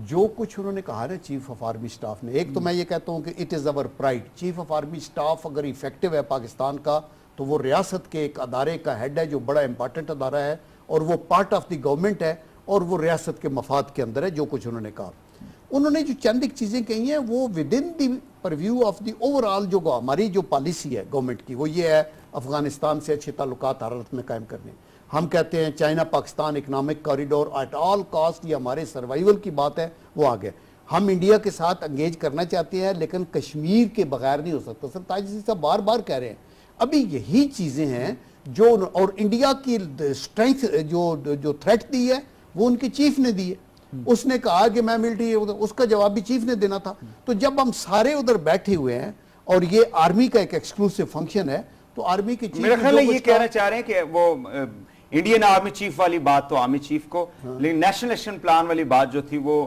جو کچھ انہوں نے کہا نا چیف آف آرمی سٹاف نے, ایک تو میں یہ کہتا ہوں کہ it is over pride. Chief of army staff اگر ایفیکٹو ہے پاکستان کا تو وہ ریاست کے ایک ادارے کا ہیڈ ہے جو بڑا امپارٹنٹ ادارہ ہے, اور وہ پارٹ آف دی گورنمنٹ ہے, اور وہ ریاست کے مفاد کے اندر ہے. جو کچھ انہوں نے کہا, انہوں نے جو چند ایک چیزیں کہی ہیں وہ with in the purview of the over all جو ہماری جو پالیسی ہے گورنمنٹ کی, وہ یہ ہے افغانستان سے اچھے تعلقات ہر حالت میں قائم کرنے. ہم کہتے ہیں China Pakistan economic corridor at all cost, یہ ہمارے سروائیول کی بات ہے, وہ آگے. ہم انڈیا کے ساتھ انگیج کرنا چاہتے ہیں لیکن کشمیر کے بغیر نہیں ہو سکتا. سر تاج صاحب بار بار کہہ رہے ہیں, ابھی یہی چیزیں ہیں جو, اور انڈیا کی اسٹرینتھ جو تھریٹ دی ہے وہ ان کے چیف نے دی ہے. اس نے کہا کہ میں ملٹری, اس کا جواب بھی چیف نے دینا تھا. تو جب ہم سارے ادھر بیٹھے ہوئے ہیں اور یہ آرمی کا ایک ایکسکلوسیو فنکشن ہے, تو آرمی کے چیف, میرا خیال ہے یہ کہنا چاہ رہے ہیں کہ وہ انڈین آرمی چیف والی بات تو آرمی چیف کو, لیکن نیشنل ایکشن پلان والی بات جو تھی وہ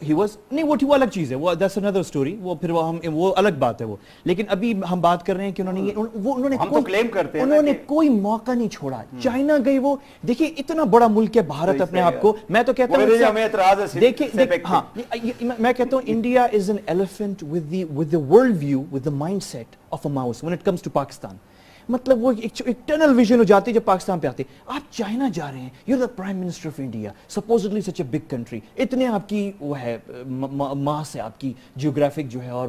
he was نہیں وہ الگ چیز ہے, وہ that's another story, وہ پھر وہ الگ بات ہے وہ. لیکن ابھی ہم بات کر رہے ہیں کہ انہوں نے ہم تو کلیم کرتے ہیں انہوں نے کوئی موقع نہیں چھوڑا. چائنا گئی, وہ دیکھیے اتنا بڑا ملک ہے بھارت اپنے آپ کو, میں تو کہتا ہوں دیکھیں ہاں میں کہتا ہوں India is an elephant with the world view, with the mindset of a mouse when it comes to Pakistan. مطلب وہ ایک ٹنل ویژن ہو جاتی ہے جب پاکستان پہ آتے. آپ چائنا جا رہے ہیں, you are the prime minister of India, supposedly such a big country, اتنے آپ کی وہ ہے ماس ہے آپ کی جیوگرافک جو ہے اور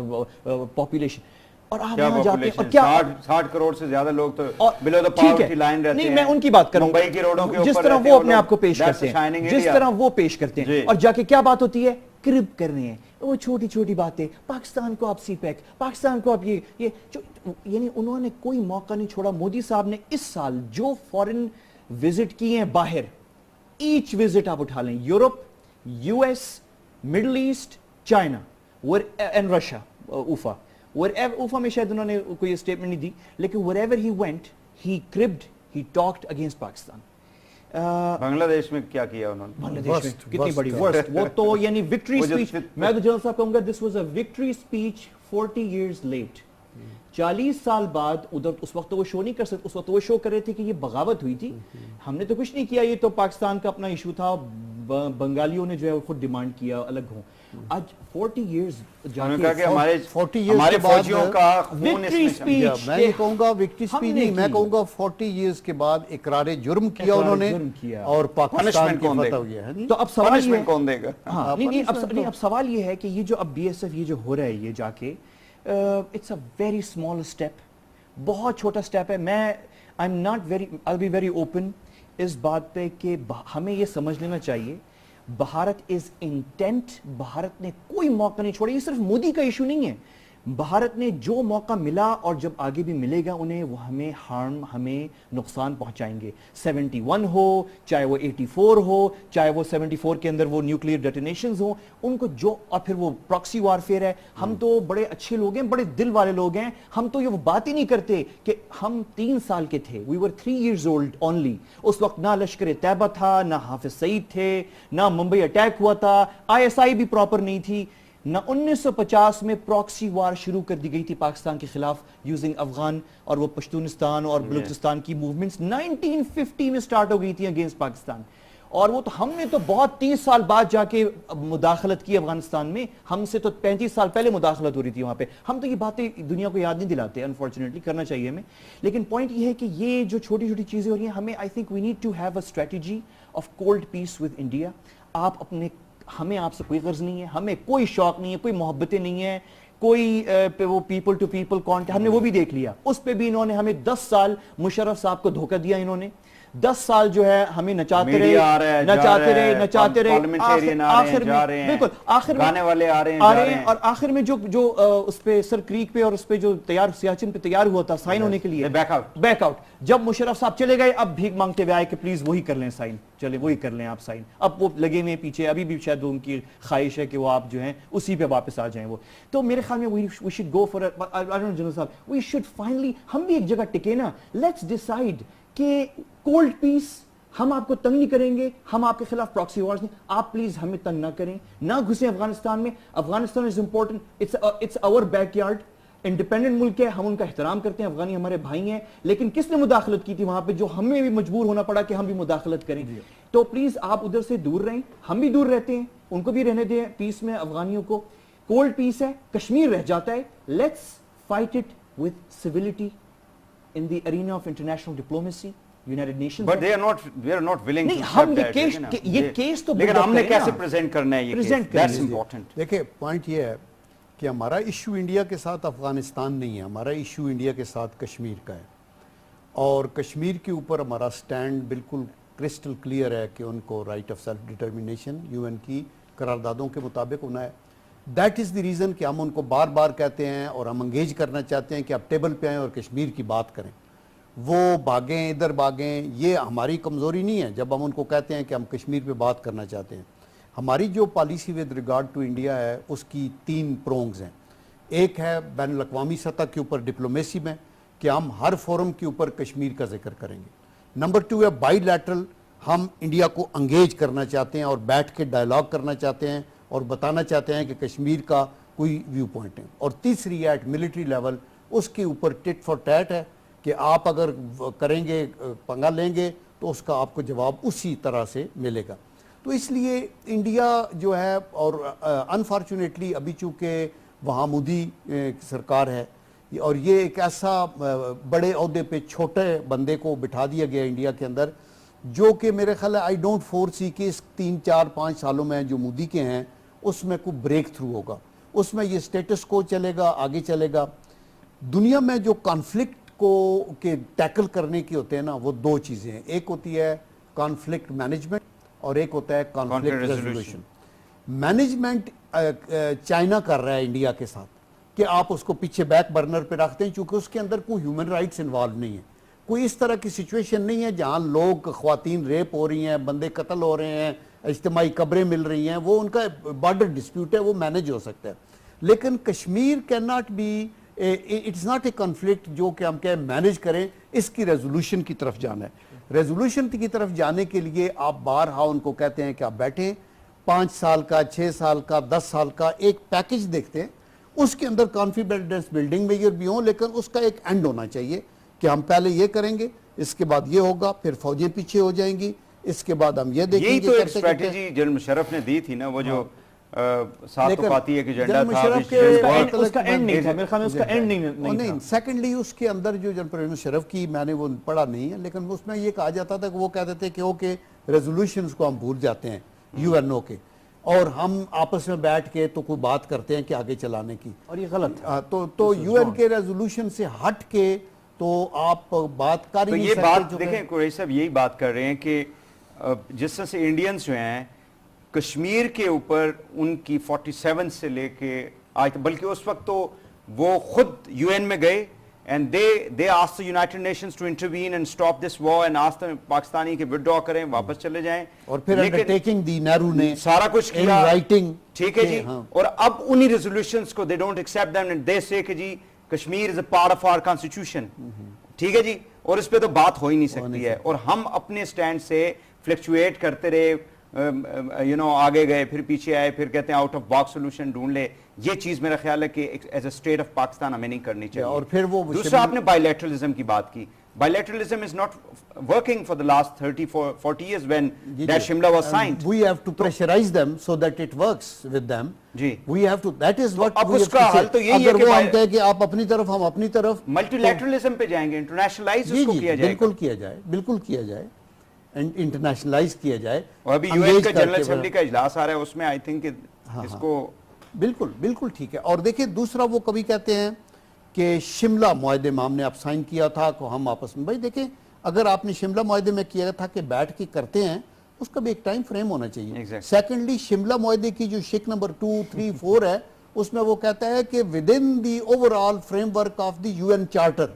پاپولیشن, اور آپ وہاں جاتے ہیں اور کیا 60 کروڑ سے زیادہ لوگ تو بلو دا پاورٹی لائن رہتے ہیں. نہیں میں ان کی بات کروں, ممبئی کی روڈوں کے اوپر جس طرح وہ اپنے آپ کو پیش کرتے ہیں, جس طرح وہ پیش کرتے ہیں, اور جا کے کیا بات ہوتی ہے, کرب کر رہے ہیں وہ چھوٹی چھوٹی باتیں, پاکستان کو آپ سی پیک, پاکستان کو آپ یہ یعنی انہوں نے کوئی موقع نہیں چھوڑا. مودی صاحب نے اس سال جو فورن وزٹ کی ہیں باہر, ایچ وزٹ آپ اٹھا لیں, Europe, U S, Middle East, China and Russia, Ufa میں شاید انہوں نے کوئی اسٹیٹمنٹ نہیں دی, لیکن wherever he went he cribbed, he talked against Pakistan. بنگلہ دیش میں کیا کیا انہوں نے, بنگلہ دیش میں کتنی بڑی ورسٹ, وہ تو یعنی وکٹری اسپیچ, میں تو جنرل صاحب کہوں گا this was a victory speech 40 years late. 40 سال بعد ادھر اس وقت وہ شو نہیں کر سکتے, اس وقت وہ شو کر رہے تھے کہ یہ بغاوت ہوئی تھی, ہم نے تو کچھ نہیں کیا, یہ تو پاکستان کا اپنا ایشو تھا, بنگالیوں نے جو ہے خود ڈیمانڈ کیا الگ ہوں. آج 40 years ہمارے فوجیوں کا خون اس میں, میں نہیں کہوں گا وکٹری اسپیچ نہیں, میں کہوں گا 40 years کے بعد اقرار جرم کیا انہوں نے, اور پاکستان کی فتح ہوئی ہے. تو اب سوال یہ کون دے گا, اب سوال یہ ہے کہ یہ جو اب بی ایس ایف یہ جو ہو رہا ہے یہ جا کے, it's a very small step, بہت چھوٹا اسٹیپ ہے. میں I am not very, I be very open اس بات پہ کہ ہمیں یہ سمجھ لینا چاہیے بھارت از انٹینٹ, بھارت نے کوئی موقع نہیں چھوڑا. یہ صرف مودی کا ایشو نہیں ہے, بھارت نے جو موقع ملا اور جب آگے بھی ملے گا انہیں, وہ ہمیں نقصان پہنچائیں گے. 71 ہو, چاہے وہ 84 ہو, چاہے وہ 74 کے اندر وہ نیوکلیئر ڈیٹونیشنز ہوں, ان کو جو, اور پھر وہ پراکسی وارفیئر ہے. ہم تو بڑے اچھے لوگ ہیں, بڑے دل والے لوگ ہیں, ہم تو یہ بات ہی نہیں کرتے کہ ہم 3 سال کے تھے, we were 3 years old only. اس وقت نہ لشکر طیبہ تھا, نہ حافظ سعید تھے, نہ ممبئی اٹیک ہوا تھا, ISI بھی پراپر نہیں تھی, نہ 1950 میں پراکسی وار شروع کر دی گئی تھی پاکستان کے خلاف یوزنگ افغان اور وہ پشتونستان اور بلوچستان کی موومنٹس 1950 میں سٹارٹ ہو گئی تھی اگینسٹ پاکستان. اور وہ تو ہم نے تو بہت 30 سال بعد جا کے مداخلت کی افغانستان میں, ہم سے تو 35 سال پہلے مداخلت ہو رہی تھی وہاں پہ. ہم تو یہ باتیں دنیا کو یاد نہیں دلاتے, انفارچونیٹلی کرنا چاہیے ہمیں. لیکن پوائنٹ یہ ہے کہ یہ جو چھوٹی چھوٹی چیزیں ہو رہی ہیں, ہمیں I think we need to have a strategy of cold peace with India. آپ اپنے, ہمیں آپ سے کوئی غرض نہیں ہے, ہمیں کوئی شوق نہیں ہے, کوئی محبتیں نہیں ہیں, کوئی وہ پیپل ٹو پیپل کانٹیکٹ, ہم نے وہ بھی دیکھ لیا. اس پہ بھی انہوں نے ہمیں 10 سال مشرف صاحب کو دھوکہ دیا, انہوں نے 10 سال جو ہے ہمیں نچاتے رہے, آخر میں بالکل آخر میں آ رہے ہیں, اور آخر میں جو اس پہ سر کریک پہ اور اس پہ جو سیاچن پہ تیار ہوا تھا سائن ہونے کے لیے, بیک آؤٹ, جب مشرف صاحب چلے گئے اب بھیک مانگتے ہوئے آئے کہ پلیز وہی کر لیں سائن, چلے وہی کر لیں آپ سائن. اب وہ لگے ہوئے پیچھے, ابھی بھی شاید ان کی خواہش ہے کہ وہ آپ جو ہیں اسی پہ واپس آ جائیں. وہ تو میرے خیال میں we should go for general صاحب, we should finally, ہم بھی ایک جگہ ٹکے نا, let's decide کہ کولڈ پیس, ہم آپ کو تنگ نہیں کریں گے, ہم آپ کے خلاف پراکسی وارز نہیں, آپ پلیز ہمیں تنگ نہ کریں, نہ گھسیں افغانستان میں. Afghanistan is important, it's our backyard, independent ملک ہے, ہم ان کا احترام کرتے ہیں, افغانی ہمارے بھائی ہیں. لیکن کس نے مداخلت کی تھی وہاں پہ, جو ہمیں بھی مجبور ہونا پڑا کہ ہم بھی مداخلت کریں. تو پلیز آپ ادھر سے دور رہیں, ہم بھی دور رہتے ہیں, ان کو بھی رہنے دیں پیس میں. افغانیوں کو کولڈ پیس ہے, کشمیر رہ جاتا ہے, let's fight it with civility in the arena of international diplomacy, United Nations. But they are not willing to ہم accept that. یہ کیس تو لیکن ہم نے کیسے پریزنٹ کرنا ہے یہ کیس, that's important. دیکھیں پوائنٹ یہ ہے کہ ہمارا ایشو انڈیا کے ساتھ افغانستان نہیں ہے, ہمارا ایشو انڈیا کے ساتھ کشمیر کا ہے, اور کشمیر کے اوپر ہمارا سٹینڈ بالکل کرسٹل کلیئر ہے کہ ان کو right of self determination UN کی قراردادوں کے مطابق ہونا ہے. دیٹ از دی ریزن کہ ہم ان کو بار بار کہتے ہیں اور ہم انگیج کرنا چاہتے ہیں کہ آپ ٹیبل پہ آئیں اور کشمیر کی بات کریں. وہ بھاگیں ادھر بھاگیں, یہ ہماری کمزوری نہیں ہے جب ہم ان کو کہتے ہیں کہ ہم کشمیر پہ بات کرنا چاہتے ہیں. ہماری جو policy with regard to India ہے اس کی 3 پرونگز ہیں. ایک ہے بین الاقوامی سطح کے اوپر ڈپلومیسی میں کہ ہم ہر فورم کے اوپر کشمیر کا ذکر کریں گے. نمبر 2 ہے بائی لیٹرل, ہم انڈیا کو انگیج کرنا چاہتے ہیں اور بیٹھ کے ڈائلاگ کرنا چاہتے ہیں اور بتانا چاہتے ہیں کہ کشمیر کا کوئی ویو پوائنٹ نہیں. اور تیسری ایٹ ملٹری لیول اس کے اوپر ٹٹ فار ٹیٹ ہے کہ آپ اگر کریں گے پنگا لیں گے تو اس کا آپ کو جواب اسی طرح سے ملے گا. تو اس لیے انڈیا جو ہے اور انفارچونیٹلی ابھی چونکہ وہاں مودی سرکار ہے اور یہ ایک ایسا بڑے عہدے پہ چھوٹے بندے کو بٹھا دیا گیا انڈیا کے اندر جو کہ میرے خیال ہے آئی ڈونٹ فور سی کہ اس 3 4 5 سالوں میں جو مودی کے ہیں اس میں کوئی بریک تھرو ہوگا. اس میں یہ سٹیٹس کو چلے گا, آگے چلے گا. دنیا میں جو کانفلکٹ کو کے ٹیکل کرنے کی ہوتے ہیں نا وہ 2 چیزیں ہیں. ایک ہوتی ہے کانفلکٹ مینجمنٹ اور ایک ہوتا ہے کانفلکٹ ریزولوشن. مینجمنٹ چائنا کر رہا ہے انڈیا کے ساتھ کہ آپ اس کو پیچھے بیک برنر پہ رکھتے ہیں چونکہ اس کے اندر کوئی ہیومن رائٹس انوالو نہیں ہے, کوئی اس طرح کی سچویشن نہیں ہے جہاں لوگ خواتین ریپ ہو رہی ہیں, بندے قتل ہو رہے ہیں, اجتماعی قبریں مل رہی ہیں. وہ ان کا بارڈر ڈسپیوٹ ہے, وہ مینج ہو سکتا ہے. لیکن Kashmir can not be it's not a conflict جو کہ ہم کہیں مینج کریں. اس کی ریزولوشن کی طرف جانا ہے. ریزولوشن کی طرف جانے کے لیے آپ بارہا ان کو کہتے ہیں کہ آپ بیٹھیں 5 سال کا, 6 سال کا, 10 سال کا ایک پیکج دیکھتے ہیں. اس کے اندر کانفیڈنس بلڈنگ میجر بھی ہوں لیکن اس کا ایک اینڈ ہونا چاہیے کہ ہم پہلے یہ کریں گے, اس کے بعد یہ ہوگا, پھر فوجیں پیچھے ہو جائیں گی, اس کے بعد ہم یہ دیکھیں گے. یہی تو ایک اسٹریٹجی جنرل مشرف نے دی تھی نا, وہ جو ساتھ وفاتی ایک ایجنڈا تھا اس کا اینڈ نہیں تھا میرے خیال میں, اس کا اینڈ نہیں تھا. سیکنڈلی اس کے اندر جو جنرل پرویز مشرف کی میں نے وہ پڑھا نہیں ہے لیکن اس میں یہ کہا جاتا تھا کہ وہ کہتے تھے کہ اوکے ریزولوشنز کو ہم بھول جاتے ہیں یو این او کے اور ہم آپس میں بیٹھ کے تو کوئی بات کرتے ہیں کہ آگے چلانے کی, اور یہ غلط ہے. تو یو این کے ریزولوشن سے ہٹ کے تو آپ بات کر ہی نہیں سکتے. تو یہ بات دیکھیں قریشی صاحب یہی بات کر رہے ہیں کہ جس طرح سے انڈینز جو ہیں کشمیر کے اوپر ان کی 47 سے لے کے آج, بلکہ اس وقت تو وہ خود یو این میں گئے and they asked the United Nations to intervene and stop this war and asked them Pakistani کے withdraw کریں, واپس چلے جائیں. اور پھر انڈرٹیکنگ دی نہرو نے سارا کچھ کیا رائٹنگ, ٹھیک ہے جی. اور اب انہی ریزولوشنز کو they don't accept them and they say کہ جی Kashmir is a part of our constitution, ٹھیک ہے جی. اور اس پہ تو بات ہو ہی نہیں سکتی ہے. اور ہم اپنے سٹینڈ سے فلیکچویٹ کرتے رہے, آگے گئے پھر پیچھے آئے, پھر کہتے ہیں آؤٹ آف باکس سولوشن ڈھونڈ لے. یہ چیز میرا خیال ہے کہ as a state of Pakistan ہمیں نہیں کرنی چاہیے. اور پھر وہ دوسرا آپ نے بائی لیٹرلزم کی بات کی. Bilateralism is not working for the last 30-40 years when that Shimla was signed. We have to pressurize them so that it works with them. G We have to, that is what اب we us have کا to حل تو say. یہی ہے اگر کہ وہ ہم کہیں کہ آپ اپنی طرف ہم اپنی طرف ملٹی لیٹرلزم پہ جائیں گے, انٹرنیشنلائز اس کو کیا جائے گا. بالکل کیا جائے, بالکل کیا جائے, انٹرنیشنلائز کیا جائے. اور ابھی یو این کا جنرل اسمبلی کا اجلاس آ رہا ہے, اس میں آئی تھنک اس کو بالکل بالکل ٹھیک ہے. اور دیکھیں دوسرا وہ کبھی کہتے ہیں کہ شملہ معاہدے میں ہم نے اب سائن کیا تھا کہ ہم آپس میں, بھائی دیکھیں اگر آپ نے شملہ معاہدے میں کیا تھا کہ بیٹھ کے کرتے ہیں اس کا بھی ایک ٹائم فریم ہونا چاہیے. سیکنڈلی شملہ معاہدے کی جو شک نمبر 2, 3, 4 ہے اس میں وہ کہتا ہے کہ within the overall framework of the UN Charter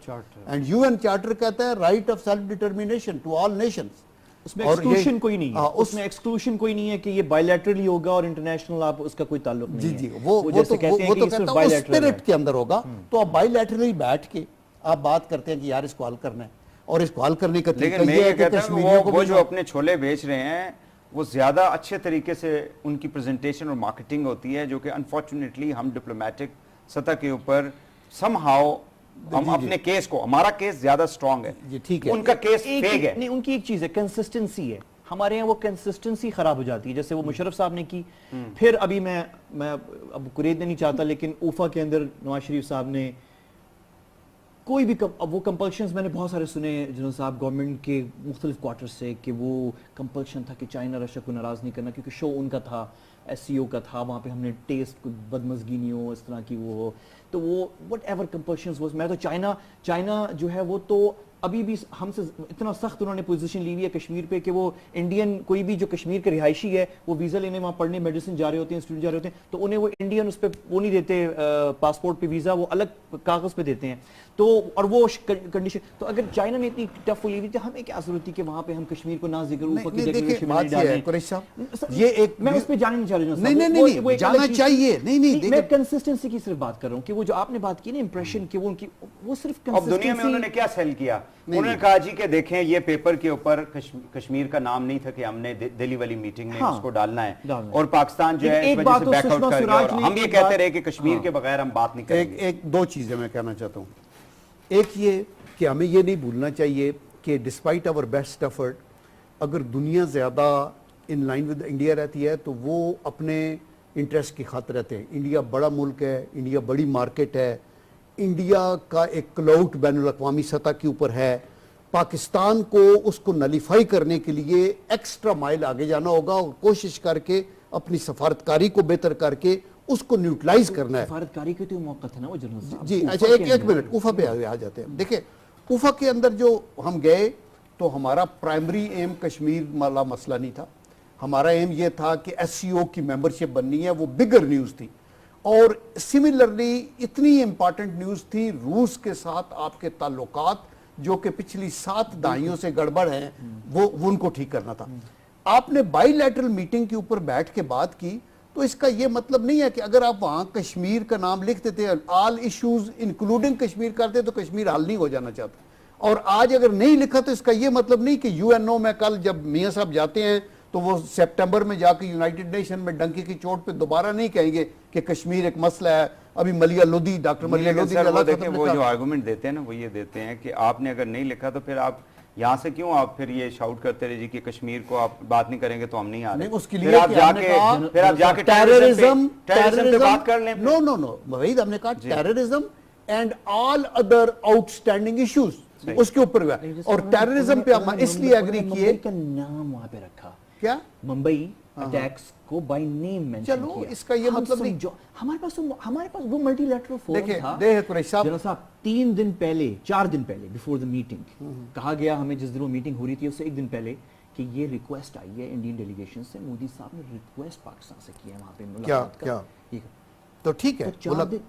and UN Charter کہتا ہے right of self determination to all nations. اس میں ایکسکلوشن کوئی نہیں ہے, اس میں ایکسکلوشن کوئی نہیں ہے کہ یہ بائیلیٹرلی ہوگا اور انٹرنیشنل آپ اس کا کوئی تعلق نہیں ہے. جی وہ تو کہتا ہے اسپرٹ کے اندر ہوگا. تو آپ بائیلیٹرلی بیٹھ کے آپ بات کرتے ہیں کہ یار اس کو حل کرنا ہے اور اس کو حل کرنے کا طریقہ یہ ہے کہ کشمیریوں کو وہ جو اپنے چھولے بیچ رہے ہیں وہ زیادہ اچھے طریقے سے ان کی پریزنٹیشن اور مارکیٹنگ ہوتی ہے جو کہ انفارچونیٹلی ہم ڈپلومیٹک سطح کے اوپر سم ہاؤ ہم اپنے کیس کو, ہمارا کیس زیادہ سٹرونگ ہے, ٹھیک ہے, ان کا کیس فیک ہے. نہیں, ان کی ایک چیز ہے کنسسٹنسی ہے, ہمارے ہیں وہ کنسسٹنسی خراب ہو جاتی ہے. جیسے وہ مشرف صاحب نے کی, پھر ابھی میں اب قریدنے نہیں چاہتا لیکن اوفا کے اندر نواز شریف صاحب نے کوئی بھی وہ کمپلشنز میں نے بہت سارے سنے جنرل صاحب گورنمنٹ کے مختلف کوارٹر سے کہ وہ کمپلشن تھا کہ چائنا رشیا کو ناراض نہیں کرنا کیونکہ شو ان کا تھا, ایس سی او کا تھا, وہاں پہ ہم نے ٹیسٹ کو بدمزگی نہیں ہو اس طرح کی وہ ہو, تو وہ وٹ ایور کمپلشنز وہ, میں تو چائنا جو ہے وہ تو ابھی بھی ہم سے اتنا سخت انہوں نے پوزیشن لی ہوئی ہے کشمیر پہ کہ وہ انڈین کوئی بھی جو کشمیر کے رہائشی ہے وہ ویزا لینے وہاں پڑھنے میڈیسن جا رہے ہوتے ہیں, انسٹیٹیوٹ جا رہے ہوتے ہیں, تو انہیں وہ انڈین اس پہ وہ نہیں دیتے پاسپورٹ پہ ویزا, وہ الگ کاغذ پہ دیتے ہیں. تو اور وہ کنڈیشن, تو اگر چائنا نے اتنی ٹف لی ہوئی تھی ہمیں کیا ضرورت تھی کہ وہاں پہ ہم کشمیر کو نہ ذکر اوپر کی ڈیکلریشن میں ڈالیں. قریشی صاحب یہ ایک میں اس پہ جانے نہیں چاہ رہا ہوں, نہیں جانا چاہیے, نہیں میں کنسسٹنسی کی صرف بات کر رہا ہوں کہ وہ جو آپ نے بات کی نا امپریشن کہ وہ ان کی وہ صرف اب دنیا میں انہوں نے کیا سیل کیا انہوں نے کہا جی کہ دیکھیں یہ پیپر کے اوپر کشمیر کا نام نہیں تھا کہ ہم نے دلی والی میٹنگ میں اس کو ڈالنا ہے اور پاکستان جو ہے اس وجہ سے بیک آؤٹ کر گیا اور ہم یہ کہتے رہے کہ کشمیر کے بغیر ہم بات نہیں کریں گے. ایک دو چیزیں میں کہنا چاہتا ہوں. ایک یہ کہ ہمیں یہ نہیں بھولنا چاہیے کہ ڈسپائٹ آور بیسٹ ایفرٹ اگر دنیا زیادہ ان لائن ود انڈیا رہتی ہے تو وہ اپنے انٹرسٹ کی خاطر رہتے ہیں. انڈیا بڑا ملک ہے, انڈیا بڑی مارکیٹ ہے, انڈیا کا ایک کلاؤٹ بین الاقوامی سطح کے اوپر ہے. پاکستان کو اس کو نلیفائی کرنے کے لیے ایکسٹرا مائل آگے جانا ہوگا اور کوشش کر کے اپنی سفارتکاری کو بہتر کر کے اس کو نیوٹرلائز کرنا ہے. سفارتکاری کے تو موقع تھا نا وہ جنرل صاحب. جی اچھا ایک منٹ اوفا پہ آ جاتے ہیں. دیکھیں اوفا کے اندر جو ہم گئے تو ہمارا پرائمری ایم کشمیر والا مسئلہ نہیں تھا. ہمارا ایم یہ تھا کہ ایس سی او کی ممبرشپ بننی ہے, وہ بگر نیوز تھی. اور سملرلی اتنی امپارٹنٹ نیوز تھی روس کے ساتھ آپ کے تعلقات جو کہ پچھلی 7 دہائیوں سے گڑبڑ ہیں وہ ان کو ٹھیک کرنا تھا. آپ نے بائی لیٹرل میٹنگ کے اوپر بیٹھ کے بات کی تو اس کا یہ مطلب نہیں ہے کہ اگر آپ وہاں کشمیر کا نام لکھ دیتے آل ایشوز انکلوڈنگ کشمیر کرتے تو کشمیر حل نہیں ہو جانا چاہتا. اور آج اگر نہیں لکھا تو اس کا یہ مطلب نہیں کہ یو این او میں کل جب میاں صاحب جاتے ہیں تو وہ سپٹمبر میں جا کے یونائٹڈ نیشن میں ڈنکی کی چوٹ پہ دوبارہ نہیں کہیں گے کہ کشمیر ایک مسئلہ ہے. ابھی ملیہ لودھی ڈاکٹر ملیہ لودھی وہ جو آرگومنٹ دیتے ہیں نا وہ یہ دیتے ہیں کہ آپ نے اگر نہیں لکھا تو پھر آپ یہاں سے کیوں آپ پھر یہ شاؤٹ کرتے رہے جی کہ کشمیر کو آپ بات نہیں کریں گے تو ہم نہیں آ رہے. اس کے لیے پھر آپ جا کے ٹیررزم پہ بات کر لیں. نو وحید ہم نے کہا terrorism and all other outstanding issues اس کے اوپر ہوا. اور ٹیررزم پہ ہم اس لیے ایگری کیے کا نام وہاں پہ رکھا کیا ممبئی اٹیکس کو بائی نیم مینشن کیا. چلو اس کا یہ مطلب نہیں ہمارے پاس وہ ملٹی لیٹرل فورم تھا. دیکھیں قریش صاحب جنرل صاحب 3 دن پہلے 4 دن پہلے بیفور دا میٹنگ کہا گیا ہمیں جس دن وہ میٹنگ ہو رہی تھی اس سے 1 دن پہلے کہ یہ ریکویسٹ آئی ہے انڈین ڈیلیگیشن سے. مودی صاحب نے ریکویسٹ پاکستان سے کیا ہے وہاں پہ ملاقات کا. تو ٹھیک ہے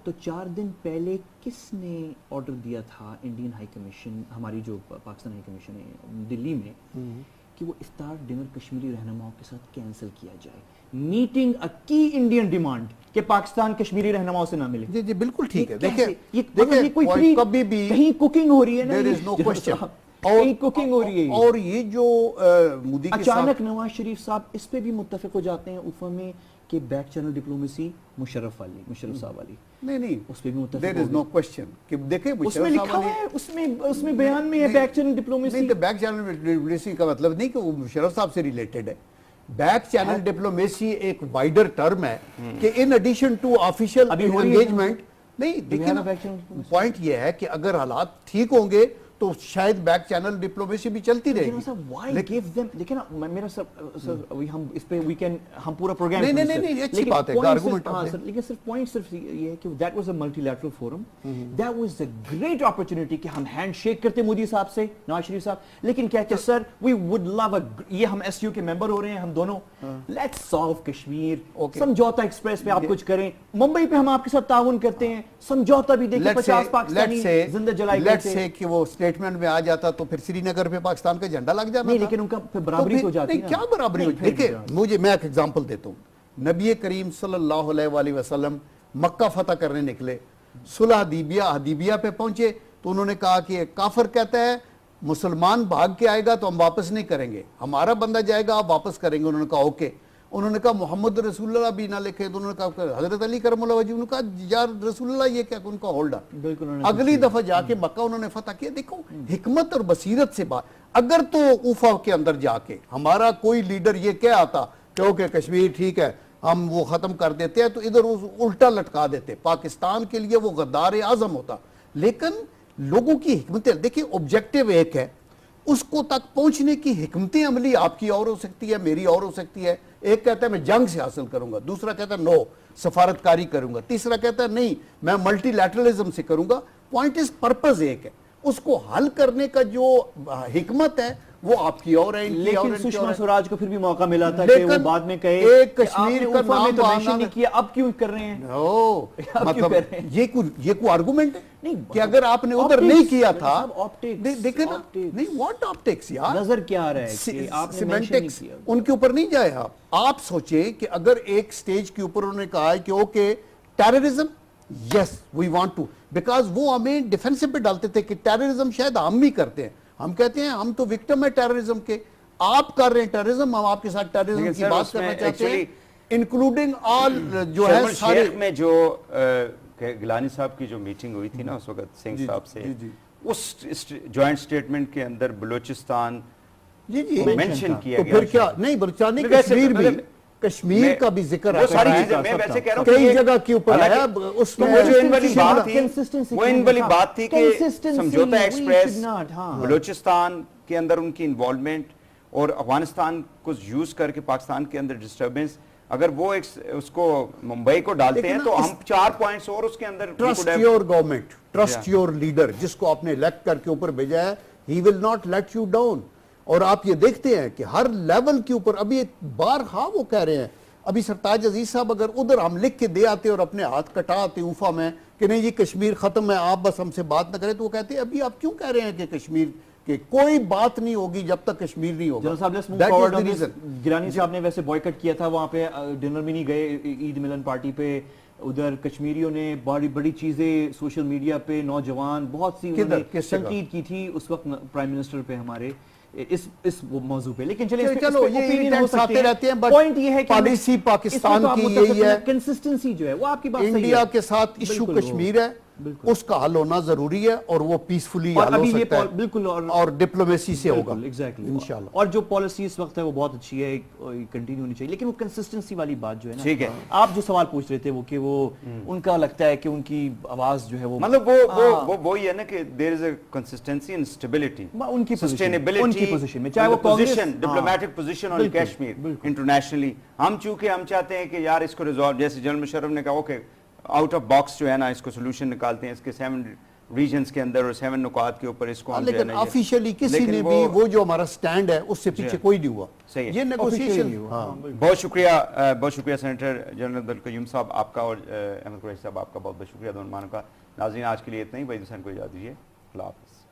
تو 4 دن پہلے کس نے آرڈر دیا تھا انڈین ہائی کمیشن ہماری جو پاکستان ہائی کمیشن ہے دلی میں کہ وہ افطار ڈنر کشمیری رہنماؤں کے ساتھ کینسل کیا جائے. میٹنگ ا کی انڈین ڈیمانڈ کہ پاکستان کشمیری رہنماؤں سے نہ ملے. جی جی بالکل ٹھیک ہے. دیکھیں کبھی بھی کہیں کوکنگ ہو رہی ہے نا, there is no question. کہیں کوکنگ ہو رہی ہے. اور یہ جو مودی کے اچانک نواز شریف صاحب اس پہ بھی متفق ہو جاتے ہیں اوفا میں کہ بیک چینل ڈپلومیسی مشرف صاحب والی نہیں اس پہ بھی متفق there is no question کہ دیکھیں اس میں لکھا ہے اس میں بیان میں ہے بیک چینل ڈپلومیسی. نہیں تو بیک چینل ڈپلومیسی کا مطلب نہیں کہ وہ مشرف صاحب سے ریلیٹڈ ہے. بیک چینل ڈپلومیسی ایک وائڈر ٹرم ہے کہ in addition to official engagement نہیں. دیکھیں نا پوائنٹ یہ ہے کہ اگر حالات ٹھیک ہوں گے تو شاید بیک چینل ڈپلومیسی بھی چلتی رہے گی. دیکھیں نا میرا ہم اس پہ ہم پورا پروگرام نہیں اچھی بات ہے لیکن صرف پوائنٹ صرف یہ ہے کہ that was a multi lateral forum. That was a great opportunity کہ ہم ہینڈ شیک کرتے مودی صاحب سے نواز شریف صاحب, لیکن کہتے سر وی وڈ لو یہ ہم ایس یو کے ممبر ہو رہے ہیں ہم دونوں, let's solve Kashmir, Samjhauta express پہ آپ کچھ کریں, ممبئی پہ ہم آپ کے ساتھ تعاون کرتے ہیں, سمجھوتا بھی دیکھیں 50 پاکستانی زندہ جلائی لیٹس سے کہ وہ اسٹیٹمنٹ میں آ جاتا تو پھر سری نگر پہ پاکستان کا جھنڈا لگ جانا. نہیں لیکن ان کا پھر برابری ہو جاتی ہے. کیا برابری ہو؟ دیکھیں میں ایک ایگزامپل دیتا ہوں. نبی کریم صلی اللہ علیہ وآلہ وسلم مکہ فتح کرنے نکلے, صلح حدیبیہ پہ پہنچے تو انہوں نے کہا کہ کافر کہتا ہے مسلمان بھاگ کے آئے گا تو ہم واپس نہیں کریں گے, ہمارا بندہ جائے گا آپ واپس کریں گے. انہوں نے کہا اوکے. انہوں نے کہا محمد رسول اللہ بھی نہ لکھے تو انہوں نے کہا حضرت علی کرم اللہ وجہ, انہوں نے کہا یا رسول اللہ یہ کیا, ان کا ہولڈر. اگلی دفعہ جا کے مکہ انہوں نے فتح کیا. دیکھو حکمت اور بصیرت سے بات. اگر تو اوفا کے اندر جا کے ہمارا کوئی لیڈر یہ کہہ آتا کہ اوکے کشمیر ٹھیک ہے ہم وہ ختم کر دیتے ہیں تو ادھر الٹا لٹکا دیتے, پاکستان کے لیے وہ غدار اعظم ہوتا. لیکن لوگوں کی حکمتیں دیکھیں آبجیکٹیو ایک ہے, اس کو تک پہنچنے کی حکمت عملی آپ کی اور ہو سکتی ہے میری اور ہو سکتی ہے. ایک کہتا ہے میں جنگ سے حاصل کروں گا, دوسرا کہتا ہے نو سفارتکاری کروں گا, تیسرا کہتا ہے نہیں میں ملٹی لیٹرلزم سے کروں گا. پوائنٹ از پرپز ایک ہے, اس کو حل کرنے کا جو حکمت ہے وہ آپ کی اور ہے. لیکن سشما سوراج کو پھر بھی موقع ملا تھا کہ وہ بعد میں کہے ایک کشمیر کا نام تو مینشن نہیں کیا, اب کیوں کر رہے ہیں؟ مطلب یہ کوئی آرگومنٹ ہے کہ اگر آپ نے ادھر نہیں کیا تھا دیکھیں نا, نہیں واٹ آپٹکس یار, نظر کیا آ رہا ہے کہ آپ نے مینشن نہیں کیا. ان کے اوپر نہیں جائے آپ سوچیں کہ اگر ایک سٹیج کے اوپر انہوں نے کہا ہے کہ okay terrorism yes we want to, because وہ ہمیں ڈیفینسو پہ ڈالتے تھے کہ ٹیررزم شاید ہم بھی کرتے ہیں، ہم کہتے ہیں ہم تو وکٹم ہے ٹیررزم کے، آپ کر رہے ہیں ٹیررزم، ہم آپ کے ساتھ ٹیررزم کی بات کرنا چاہتے ہیں انکلوڈنگ آل جو ہے سارے. میں جو گیلانی صاحب کی جو میٹنگ ہوئی تھی نا اس وقت سنگھ صاحب سے، اس جوائنٹ سٹیٹمنٹ کے اندر بلوچستان جی جی مینشن کیا تو گیا. پھر کیا نہیں بلوچستان کشمیر بھی، کشمیر کا بھی ذکر وہ ساری چیزیں میں ویسے کہہ رہا ہوں کئی جگہ کے اوپر آیا، اس میں وہ جو ان والی بات تھی، وہ ان والی بات تھی کہ سمجھوتا ایکسپریس بلوچستان کے اندر ان کی انوالومنٹ اور افغانستان کو یوز کر کے پاکستان کے اندر ڈسٹربنس، اگر وہ اس کو ممبئی کو ڈالتے ہیں تو ہم 4 پوائنٹس اور اس کے اندر. Trust your government, trust your leader, جس کو آپ نے الیکٹ کر کے اوپر بھیجا ہے، he will not let you down. اور آپ یہ دیکھتے ہیں کہ ہر لیول کے اوپر ابھی بارہا وہ کہہ رہے ہیں، ابھی سرتاج عزیز صاحب اگر ادھر ہم لکھ کے دے آتے اور اپنے ہاتھ کٹا آتے اوفا میں کہ نہیں یہ کشمیر ختم ہے آپ بس ہم سے بات نہ کریں، تو وہ کہتے ہیں ابھی آپ کیوں کہہ رہے ہیں کہ کشمیر کہ کوئی بات نہیں ہوگی جب تک کشمیر نہیں ہوگا. جنرل صاحب let's move forward on this. Gilani صاحب نے ویسے بوائکٹ کیا تھا، وہاں پہ ڈنر میں نہیں گئے عید ملن پارٹی پہ، ادھر کشمیریوں نے بڑی بڑی چیزیں سوشل میڈیا پہ، نوجوان بہت سی تنقید کی تھی اس وقت پرائم منسٹر پہ ہمارے اس موضوع پہ. لیکن چلو یہ ایونٹس آتے رہتے ہیں، بٹ پالیسی پاکستان کی یہی ہے، کنسسٹنسی جو ہے وہ آپ کی بات صحیح ہے، انڈیا کے ساتھ ایشو کشمیر ہے، اس کا حل ہونا ضروری ہے اور وہ پیسفلی حل ہو سکتا ہے بالکل اور ڈپلومیسی سے ہوگا ایگزیکٹلی انشاءاللہ. اور جو پالیسی اس وقت ہے وہ بہت اچھی ہے، کنٹینیو ہونی چاہیے. لیکن وہ کنسسٹنسی والی بات جو ہے نا، ٹھیک ہے، آپ جو سوال پوچھ رہے تھے وہ کہ وہ ان کا لگتا ہے کہ ان کی آواز جو ہے وہ مطلب وہی ہے نا کہ دیر از اے کنسسٹنسی اینڈ اسٹیبلٹی، ان کی سسٹینیبلٹی پوزیشن میں، چاہے وہ position diplomatic position on Kashmir internationally. ہم چونکہ ہم چاہتے ہیں کہ یار اس کو ریزالو، جیسے جنرل مشرف نے کہا اوکے آؤٹ آف باکس جو ہے نا اس کو سولوشن نکالتے ہیں اس کے 7 ریجنز کے اندر اور 7 نقاط کے اوپر اس کو. لیکن آفیشیلی کسی نے بھی وہ جو ہمارا سٹینڈ ہے اس سے پیچھے کوئی نہیں ہوا، یہ نیگوشیشن. بہت شکریہ سینیٹر جنرل عبدالقیوم صاحب آپ کا، اور احمد قریشی صاحب آپ کا بہت بہت شکریہ دونوں مہمانوں کا. ناظرین آج کے لیے اتنا ہی، بھائی دوسرے کو اجازت دیجیے، اللہ حافظ.